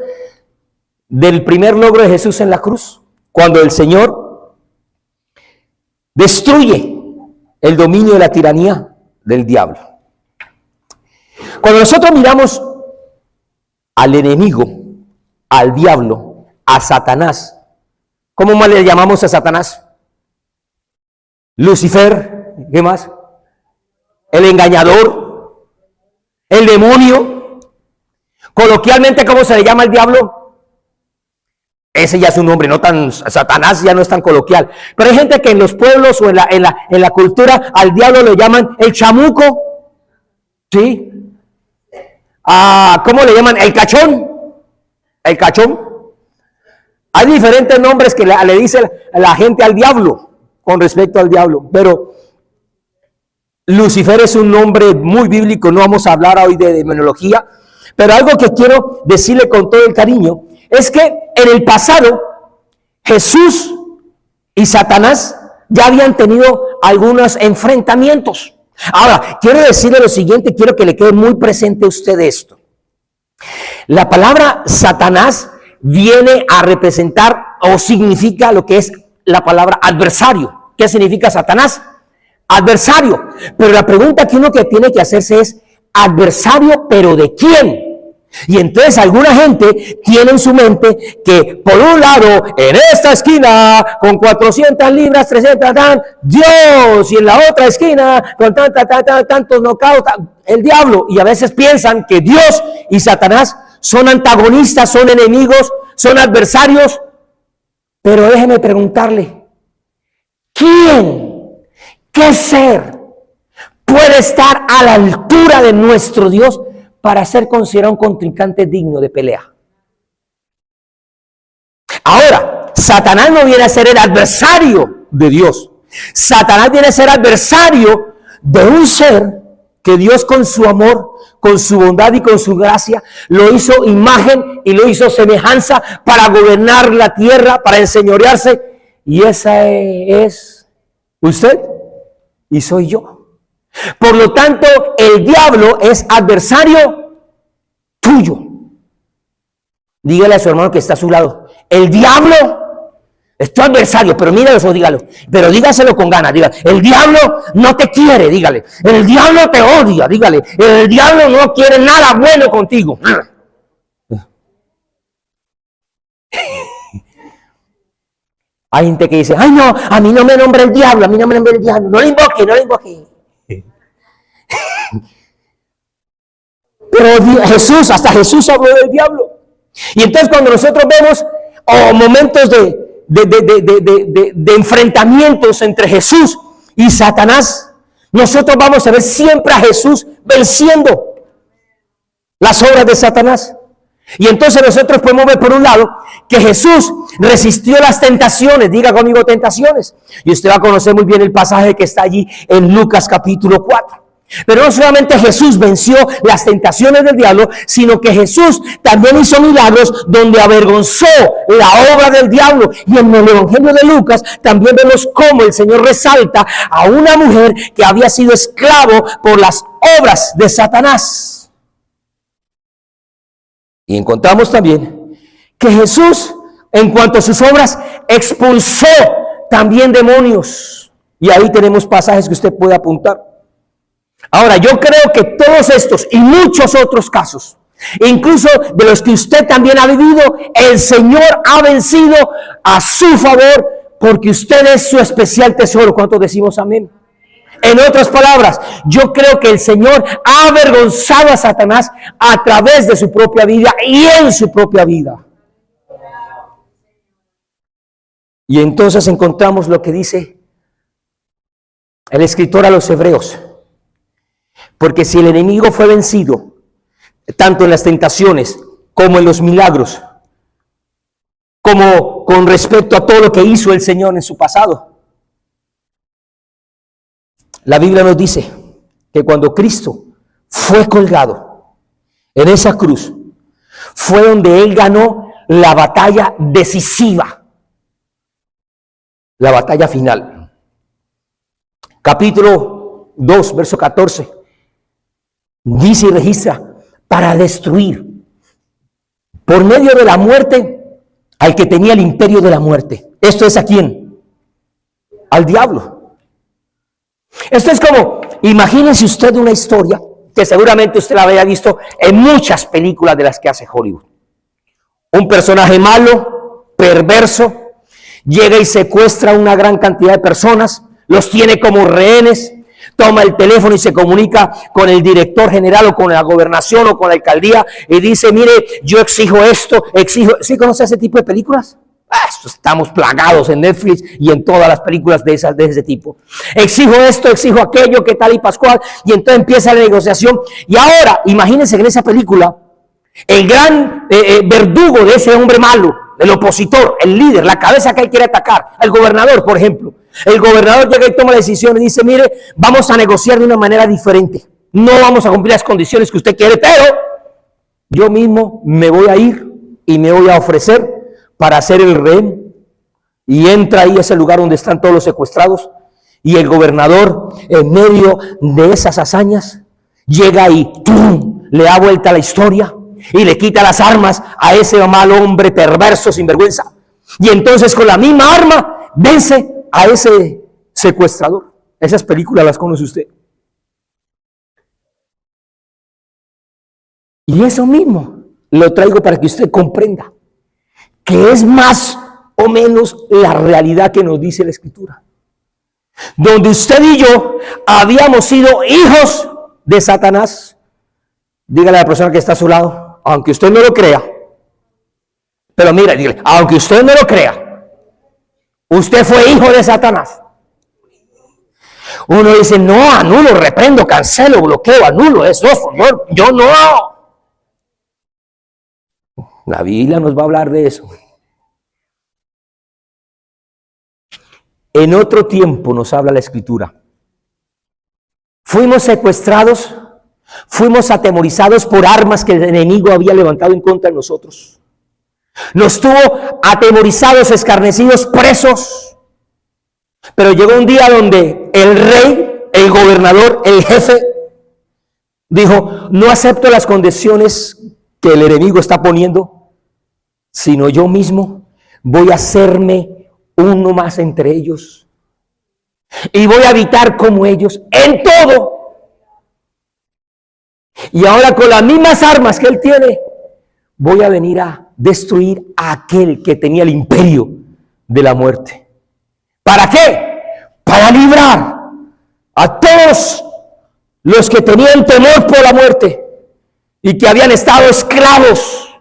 del primer logro de Jesús en la cruz, cuando el Señor destruye el dominio de la tiranía del diablo. Cuando nosotros miramos al enemigo, al diablo, a Satanás, ¿cómo más le llamamos a Satanás? Lucifer, ¿qué más? El engañador, el demonio. Coloquialmente, ¿cómo se le llama al diablo? Ese ya es un nombre, no tan, Satanás ya no es tan coloquial. Pero hay gente que en los pueblos o en la cultura al diablo lo llaman el chamuco. ¿Sí? ¿Cómo le llaman? El cachón. El cachón. Hay diferentes nombres que le dice la gente al diablo con respecto al diablo. Pero Lucifer es un nombre muy bíblico. No vamos a hablar hoy de demonología. Pero algo que quiero decirle con todo el cariño es que en el pasado Jesús y Satanás ya habían tenido algunos enfrentamientos. Ahora, quiero decirle lo siguiente, quiero que le quede muy presente a usted esto. La palabra Satanás viene a representar o significa lo que es la palabra adversario. ¿Qué significa Satanás? Adversario. Pero la pregunta que uno que tiene que hacerse es, ¿adversario pero de quién? Y entonces alguna gente tiene en su mente que por un lado, en esta esquina, con 400 libras, 300, Dios, y en la otra esquina, con tantos knockouts, el diablo. Y a veces piensan que Dios y Satanás son antagonistas, son enemigos, son adversarios. Pero déjeme preguntarle, ¿quién, qué ser puede estar a la altura de nuestro Dios para ser considerado un contrincante digno de pelea? Ahora, Satanás no viene a ser el adversario de Dios. Satanás viene a ser adversario de un ser que Dios con su amor, con su bondad y con su gracia lo hizo imagen y lo hizo semejanza para gobernar la tierra, para enseñorearse. Y esa es usted y soy yo. Por lo tanto, el diablo es adversario tuyo. Dígale a su hermano que está a su lado, el diablo es tu adversario, pero míralo eso, dígalo, pero dígaselo con ganas, dígale, el diablo no te quiere, dígale, el diablo te odia, dígale, el diablo no quiere nada bueno contigo. Hay gente que dice, ay no, a mí no me nombra el diablo, a mí no me nombra el diablo, no le invoque, no le invoque. Pero Jesús, hasta Jesús habló del diablo. Y entonces cuando nosotros vemos momentos de enfrentamientos entre Jesús y Satanás, nosotros vamos a ver siempre a Jesús venciendo las obras de Satanás. Y entonces nosotros podemos ver por un lado que Jesús resistió las tentaciones, diga conmigo tentaciones. Y usted va a conocer muy bien el pasaje que está allí en Lucas capítulo 4. Pero no solamente Jesús venció las tentaciones del diablo, sino que Jesús también hizo milagros donde avergonzó la obra del diablo. Y en el Evangelio de Lucas también vemos cómo el Señor resalta a una mujer que había sido esclavo por las obras de Satanás. Y encontramos también que Jesús, en cuanto a sus obras, expulsó también demonios. Y ahí tenemos pasajes que usted puede apuntar. Ahora, yo creo que todos estos y muchos otros casos, incluso de los que usted también ha vivido, el Señor ha vencido a su favor, porque usted es su especial tesoro. ¿Cuántos decimos amén? En otras palabras, yo creo que el Señor ha avergonzado a Satanás a través de su propia vida y en su propia vida. Y entonces encontramos lo que dice el escritor a los Hebreos. Porque si el enemigo fue vencido, tanto en las tentaciones como en los milagros, como con respecto a todo lo que hizo el Señor en su pasado, la Biblia nos dice que cuando Cristo fue colgado en esa cruz, fue donde Él ganó la batalla decisiva, la batalla final. Capítulo 2, verso 14. Dice y registra, para destruir por medio de la muerte al que tenía el imperio de la muerte. ¿Esto es a quién? Al diablo. Esto es como, imagínense usted una historia que seguramente usted la había visto en muchas películas de las que hace Hollywood. Un personaje malo, perverso, llega y secuestra a una gran cantidad de personas, los tiene como rehenes, toma el teléfono y se comunica con el director general o con la gobernación o con la alcaldía y dice, mire, yo exijo esto, exijo... ¿Sí conoce ese tipo de películas? Estamos plagados en Netflix y en todas las películas de ese tipo. Exijo esto, exijo aquello, qué tal y pascual. Y entonces empieza la negociación. Y ahora, imagínense que en esa película, el gran verdugo de ese hombre malo, el opositor, el líder, la cabeza que él quiere atacar, al gobernador, por ejemplo. El gobernador llega y toma la decisión y dice, mire, vamos a negociar de una manera diferente. No vamos a cumplir las condiciones que usted quiere, pero yo mismo me voy a ir y me voy a ofrecer para ser el rehén. Y entra ahí a ese lugar donde están todos los secuestrados. Y el gobernador, en medio de esas hazañas, llega y ¡tum!, le da vuelta a la historia y le quita las armas a ese mal hombre perverso, sinvergüenza. Y entonces con la misma arma vence a ese secuestrador. Esas películas las conoce usted. Y eso mismo lo traigo para que usted comprenda que es más o menos la realidad que nos dice la Escritura. Donde usted y yo habíamos sido hijos de Satanás. Dígale a la persona que está a su lado, aunque usted no lo crea. Pero mira, dígale, aunque usted no lo crea, usted fue hijo de Satanás. Uno dice, no, anulo, reprendo, cancelo, bloqueo, anulo, eso, yo no. La Biblia nos va a hablar de eso. En otro tiempo nos habla la Escritura. Fuimos secuestrados, fuimos atemorizados por armas que el enemigo había levantado en contra de nosotros. Nos tuvo atemorizados, escarnecidos, presos. Pero llegó un día donde el rey, el gobernador, el jefe, dijo, no acepto las condiciones que el enemigo está poniendo, sino yo mismo voy a hacerme uno más entre ellos. Y voy a habitar como ellos en todo. Y ahora con las mismas armas que él tiene, voy a venir a destruir a aquel que tenía el imperio de la muerte. ¿Para qué? Para librar a todos los que tenían temor por la muerte y que habían estado esclavos,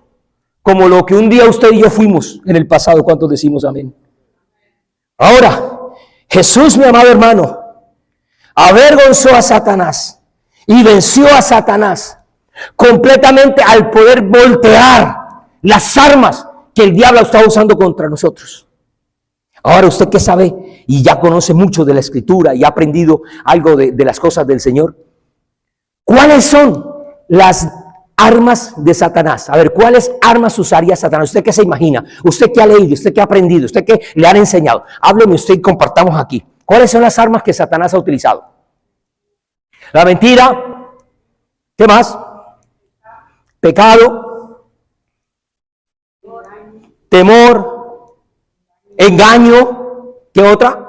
como lo que un día usted y yo fuimos en el pasado. ¿Cuántos decimos amén? Ahora, Jesús, mi amado hermano, avergonzó a Satanás y venció a Satanás completamente al poder voltear las armas que el diablo está usando contra nosotros. Ahora, usted que sabe y ya conoce mucho de la Escritura y ha aprendido algo de las cosas del Señor, ¿Cuáles son las armas de Satanás? A ver, ¿cuáles armas usaría Satanás? ¿Usted qué se imagina? ¿Usted qué ha leído? ¿Usted qué ha aprendido? ¿Usted qué le han enseñado? Hábleme usted y compartamos aquí. ¿Cuáles son las armas que Satanás ha utilizado? La mentira. ¿Qué más? Pecado. Temor. Engaño. ¿Qué otra?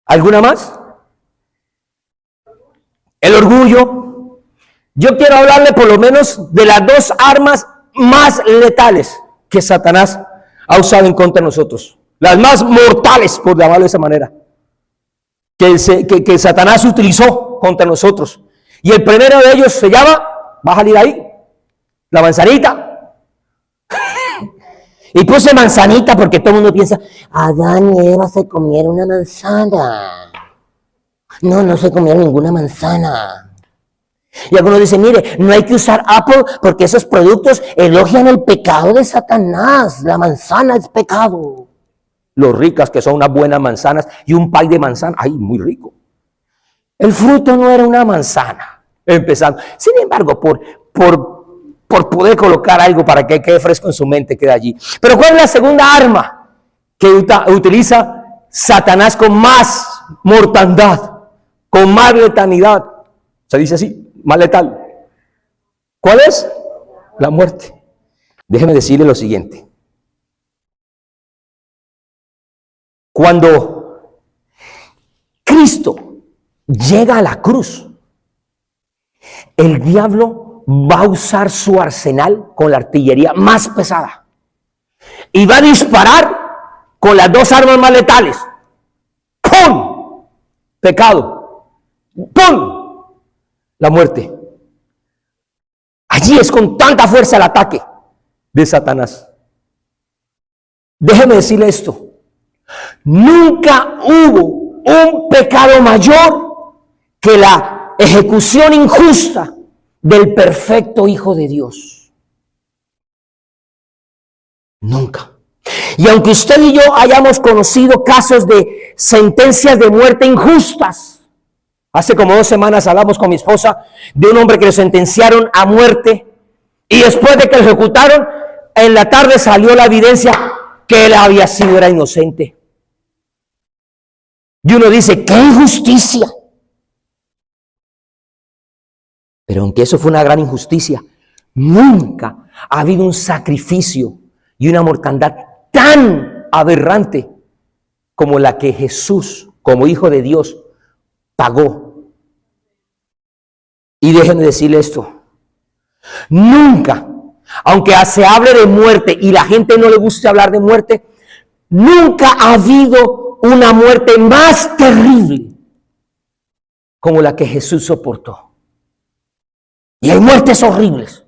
¿Alguna más? El orgullo. Yo quiero hablarle por lo menos de las dos armas más letales que Satanás ha usado en contra de nosotros. Las más mortales, por llamarlo de esa manera, que Satanás utilizó contra nosotros. Y el primero de ellos se llama, va a salir ahí, la manzanita. Y puse manzanita porque todo el mundo piensa, Adán y Eva se comieron una manzana. No se comieron ninguna manzana. Y algunos dicen, mire, no hay que usar Apple porque esos productos elogian el pecado de Satanás. La manzana es pecado. Lo ricas que son unas buenas manzanas y un pay de manzana. ¡Ay, muy rico! El fruto no era una manzana, empezando. Sin embargo, por poder colocar algo para que quede fresco en su mente, queda allí. Pero ¿cuál es la segunda arma que utiliza Satanás con más mortandad, con más letalidad? Se dice así, más letal. ¿Cuál es? La muerte. Déjeme decirle lo siguiente. Cuando Cristo llega a la cruz, el diablo va a usar su arsenal con la artillería más pesada y va a disparar con las dos armas más letales. ¡Pum! Pecado. ¡Pum! La muerte. Allí es con tanta fuerza el ataque de Satanás. Déjeme decirle esto. Nunca hubo un pecado mayor que la ejecución injusta del perfecto Hijo de Dios. Nunca. Y aunque usted y yo hayamos conocido casos de sentencias de muerte injustas, hace como 2 semanas hablamos con mi esposa de un hombre que lo sentenciaron a muerte y después de que lo ejecutaron, en la tarde salió la evidencia que él había sido, era inocente. Y uno dice, ¡qué injusticia! Pero aunque eso fue una gran injusticia, nunca ha habido un sacrificio y una mortandad tan aberrante como la que Jesús, como Hijo de Dios, pagó. Y déjenme decirle esto. Nunca, aunque se hable de muerte y la gente no le guste hablar de muerte, nunca ha habido una muerte más terrible como la que Jesús soportó. Y hay muertes horribles.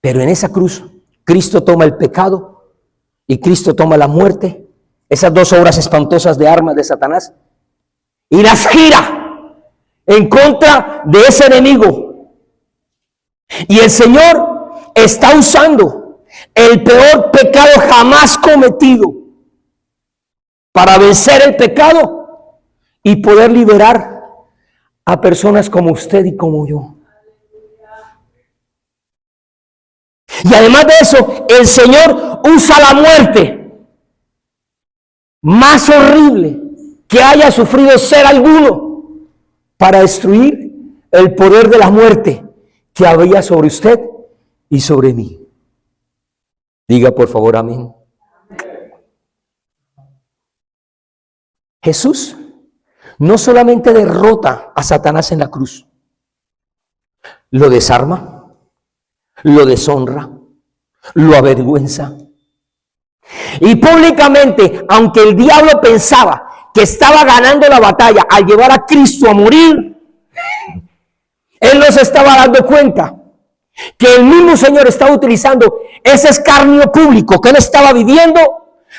Pero en esa cruz, Cristo toma el pecado y Cristo toma la muerte, esas dos obras espantosas de armas de Satanás, y las gira en contra de ese enemigo. Y el Señor está usando el peor pecado jamás cometido para vencer el pecado y poder liberar a personas como usted y como yo. Y además de eso, el Señor usa la muerte más horrible que haya sufrido ser alguno para destruir el poder de la muerte que había sobre usted y sobre mí. Diga por favor amén. Jesús no solamente derrota a Satanás en la cruz, lo desarma, lo deshonra, lo avergüenza. Y públicamente, aunque el diablo pensaba que estaba ganando la batalla al llevar a Cristo a morir, él no se estaba dando cuenta que el mismo Señor estaba utilizando ese escarnio público que él estaba viviendo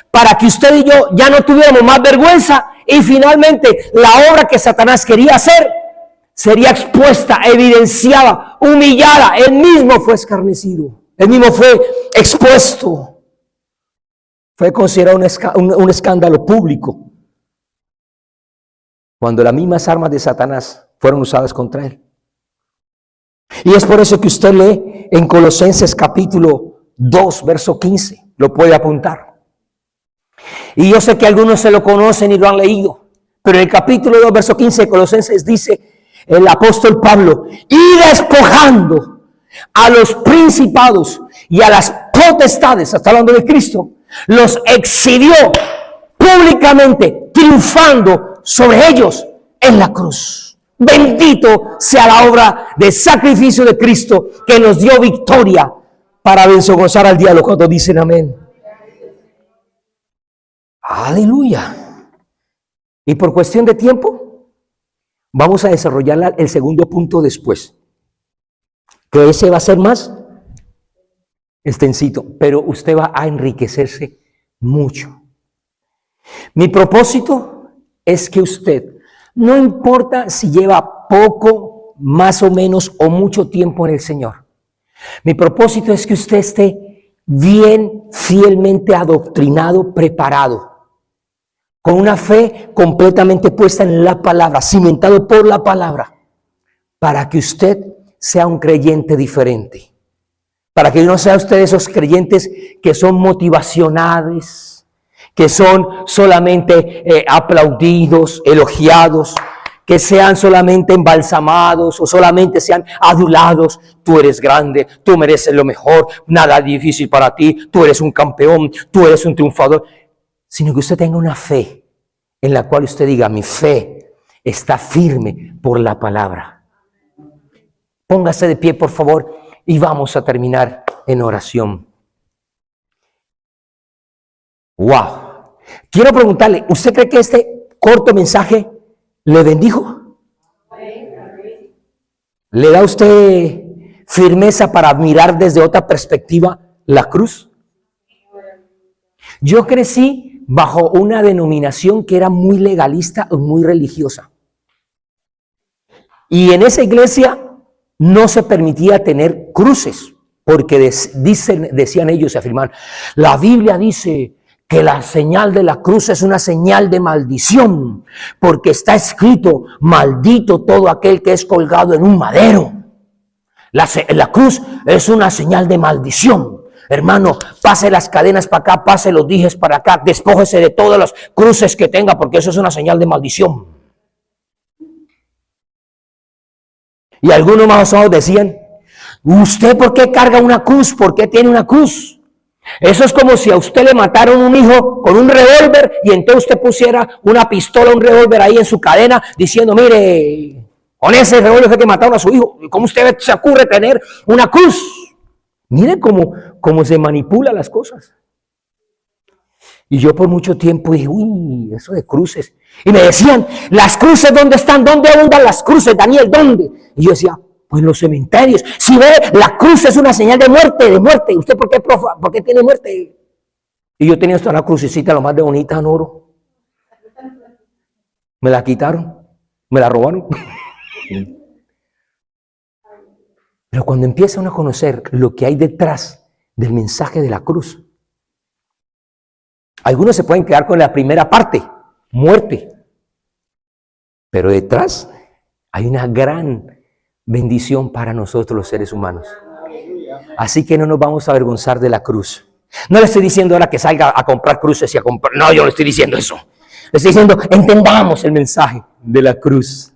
para que usted y yo ya no tuviéramos más vergüenza y finalmente la obra que Satanás quería hacer sería expuesta, evidenciada, humillada. Él mismo fue escarnecido, él mismo fue expuesto, fue considerado un escándalo público. cuando las mismas armas de Satanás fueron usadas contra él. Y es por eso que usted lee en Colosenses capítulo 2, verso 15. Lo puede apuntar. Y yo sé que algunos se lo conocen y lo han leído. Pero en el capítulo 2, verso 15 de Colosenses dice el apóstol Pablo: y despojando a los principados y a las potestades, está hablando de Cristo, los exhibió públicamente, triunfando sobre ellos en la cruz. Bendito sea la obra de sacrificio de Cristo, que nos dio victoria para gozar al diablo. Cuando dicen amén. Aleluya. Y por cuestión de tiempo, vamos a desarrollar el segundo punto después, que ese va a ser más extensito, pero usted va a enriquecerse mucho. Mi propósito es que usted, no importa si lleva poco, más o menos, o mucho tiempo en el Señor, mi propósito es que usted esté bien, fielmente adoctrinado, preparado, con una fe completamente puesta en la palabra, cimentado por la palabra, para que usted sea un creyente diferente. Para que no sea usted esos creyentes que son motivacionales, que son solamente aplaudidos, elogiados, que sean solamente embalsamados o solamente sean adulados. Tú eres grande, tú mereces lo mejor, nada difícil para ti, tú eres un campeón, tú eres un triunfador. Sino que usted tenga una fe en la cual usted diga: mi fe está firme por la palabra. Póngase de pie, por favor, y vamos a terminar en oración. Wow. Quiero preguntarle, ¿usted cree que este corto mensaje le bendijo? ¿Le da a usted firmeza para mirar desde otra perspectiva la cruz? Yo crecí bajo una denominación que era muy legalista o muy religiosa. Y en esa iglesia no se permitía tener cruces, porque decían ellos y afirmaban: la Biblia dice que la señal de la cruz es una señal de maldición, porque está escrito: maldito todo aquel que es colgado en un madero. La cruz es una señal de maldición. Hermano, pase las cadenas para acá, pase los dijes para acá, despójese de todas las cruces que tenga, porque eso es una señal de maldición. Y algunos más o menos decían: ¿usted por qué carga una cruz? ¿Por qué tiene una cruz? Eso es como si a usted le mataron un hijo con un revólver y entonces usted pusiera una pistola, un revólver ahí en su cadena diciendo: mire, con ese revólver fue que mataron a su hijo. ¿Cómo usted se ocurre tener una cruz? Mire cómo se manipula las cosas. Y yo por mucho tiempo dije: uy, eso de cruces. Y me decían: ¿las cruces dónde están? ¿Dónde abundan las cruces, Daniel? ¿Dónde? Y yo decía: pues en los cementerios. Si ve, la cruz es una señal de muerte, de muerte. ¿Usted por qué tiene muerte? Y yo tenía hasta la crucecita, lo más de bonita, en oro. Me la quitaron, me la robaron. Pero cuando empiezan a conocer lo que hay detrás del mensaje de la cruz, algunos se pueden quedar con la primera parte, muerte. Pero detrás hay una gran bendición para nosotros los seres humanos. Así que no nos vamos a avergonzar de la cruz. No le estoy diciendo ahora que salga a comprar cruces y a comprar. No, yo no estoy diciendo eso. Le estoy diciendo: entendamos el mensaje de la cruz.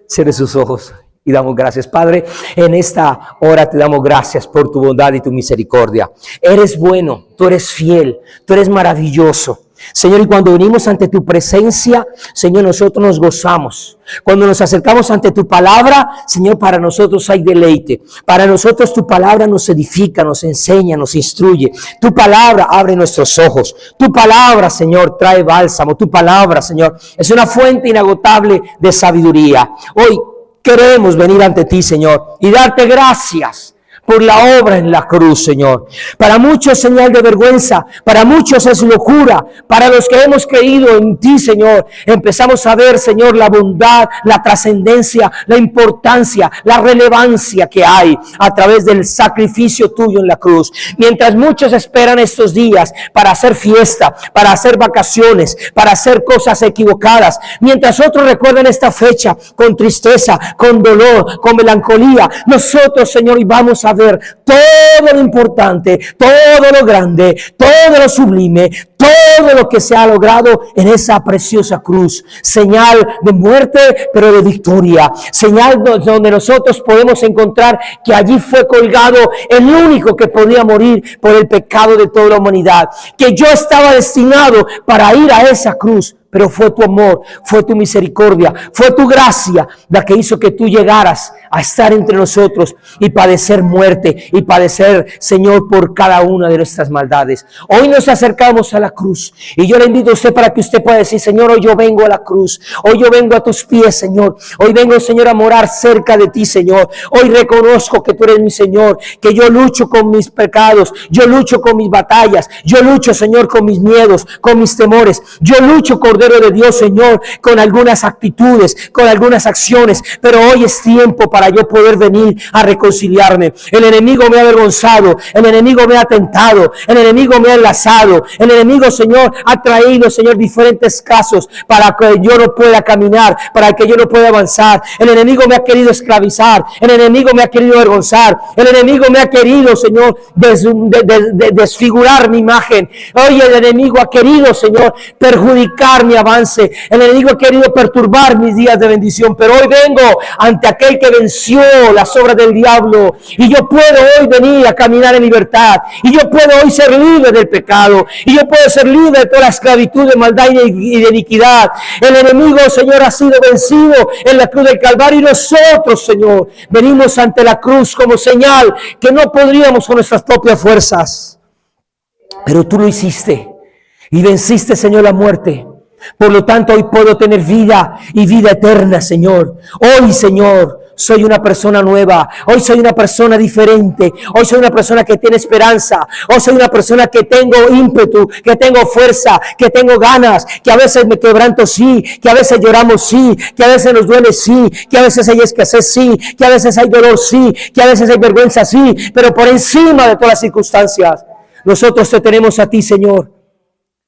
Cierre sus ojos y damos gracias. Padre, en esta hora te damos gracias por tu bondad y tu misericordia. Eres bueno, tú eres fiel, tú eres maravilloso. Señor, y cuando venimos ante tu presencia, Señor, nosotros nos gozamos. Cuando nos acercamos ante tu palabra, Señor, para nosotros hay deleite. Para nosotros tu palabra nos edifica, nos enseña, nos instruye. Tu palabra abre nuestros ojos. Tu palabra, Señor, trae bálsamo. Tu palabra, Señor, es una fuente inagotable de sabiduría. Hoy queremos venir ante ti, Señor, y darte gracias por la obra en la cruz, Señor. Para muchos es señal de vergüenza, para muchos es locura. Para los que hemos creído en ti, Señor, empezamos a ver, Señor, la bondad, la trascendencia, la importancia, la relevancia que hay a través del sacrificio tuyo en la cruz. Mientras muchos esperan estos días para hacer fiesta, para hacer vacaciones, para hacer cosas equivocadas, mientras otros recuerdan esta fecha con tristeza, con dolor, con melancolía, nosotros, Señor, hoy vamos a ver todo lo importante, todo lo grande, todo lo sublime, todo lo que se ha logrado en esa preciosa cruz, señal de muerte pero de victoria, señal donde nosotros podemos encontrar que allí fue colgado el único que podía morir por el pecado de toda la humanidad, que yo estaba destinado para ir a esa cruz, pero fue tu amor, fue tu misericordia, fue tu gracia la que hizo que tú llegaras a estar entre nosotros y padecer muerte y padecer, Señor, por cada una de nuestras maldades. Hoy nos acercamos a la cruz y yo le invito a usted para que usted pueda decir: Señor, hoy yo vengo a la cruz, hoy yo vengo a tus pies, Señor, hoy vengo, Señor, a morar cerca de ti, Señor. Hoy reconozco que tú eres mi Señor, que yo lucho con mis pecados, yo lucho con mis batallas, yo lucho, Señor, con mis miedos, con mis temores, yo lucho, Cordero de Dios, Señor, con algunas actitudes, con algunas acciones, pero hoy es tiempo para yo poder venir a reconciliarme. El enemigo me ha avergonzado, el enemigo me ha tentado, el enemigo me ha enlazado, el enemigo, Señor, ha traído, Señor, diferentes casos para que yo no pueda caminar, para que yo no pueda avanzar. El enemigo me ha querido esclavizar, el enemigo me ha querido avergonzar, el enemigo me ha querido, Señor, desfigurar mi imagen. Hoy el enemigo ha querido, Señor, perjudicar mi avance, el enemigo ha querido perturbar mis días de bendición, pero hoy vengo ante aquel que venció las obras del diablo y yo puedo hoy venir a caminar en libertad y yo puedo hoy ser libre del pecado y yo puedo ser libre de toda la esclavitud de maldad y de iniquidad. El enemigo, Señor, ha sido vencido en la cruz del Calvario y nosotros, Señor, venimos ante la cruz como señal que no podríamos con nuestras propias fuerzas, pero tú lo hiciste y venciste, Señor, la muerte. Por lo tanto, hoy puedo tener vida y vida eterna, Señor. Hoy, Señor, soy una persona nueva. Hoy soy una persona diferente. Hoy soy una persona que tiene esperanza. Hoy soy una persona que tengo ímpetu, que tengo fuerza, que tengo ganas, que a veces me quebranto, sí, que a veces lloramos, sí, que a veces nos duele, sí, que a veces hay escasez, sí, que a veces hay dolor, sí, que a veces hay vergüenza, sí, pero por encima de todas las circunstancias, nosotros te tenemos a ti, Señor.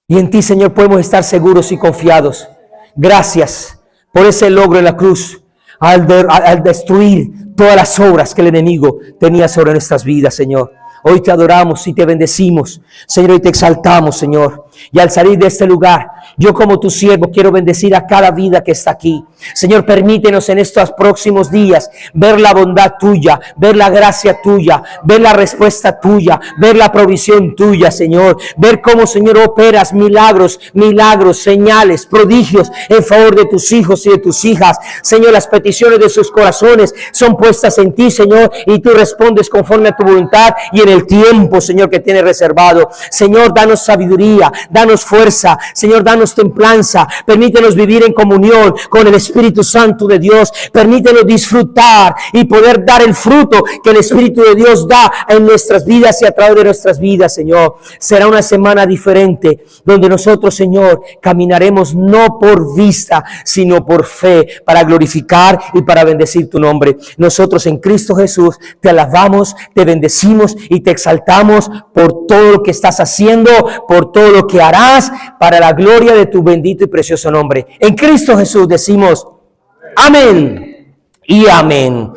Y en ti, Señor, podemos estar seguros y confiados. Gracias por ese logro en la cruz, al destruir todas las obras que el enemigo tenía sobre nuestras vidas, Señor. Hoy te adoramos y te bendecimos, Señor, y te exaltamos, Señor. Y al salir de este lugar, yo como tu siervo quiero bendecir a cada vida que está aquí. Señor, permítenos en estos próximos días ver la bondad tuya, ver la gracia tuya, ver la respuesta tuya, ver la provisión tuya, Señor. Ver cómo, Señor, operas milagros, señales, prodigios en favor de tus hijos y de tus hijas. Señor, las peticiones de sus corazones son puestas en ti, Señor, y tú respondes conforme a tu voluntad y en el tiempo, Señor, que tienes reservado. Señor, danos sabiduría, danos fuerza, Señor, danos templanza, permítenos vivir en comunión con el Espíritu Santo de Dios, permítenos disfrutar y poder dar el fruto que el Espíritu de Dios da en nuestras vidas y a través de nuestras vidas, Señor. Será una semana diferente, donde nosotros, Señor, caminaremos no por vista, sino por fe, para glorificar y para bendecir tu nombre. Nosotros en Cristo Jesús te alabamos, te bendecimos y te exaltamos por todo lo que estás haciendo, por todo lo que harás, para la gloria de tu bendito y precioso nombre. En Cristo Jesús decimos amén y amén.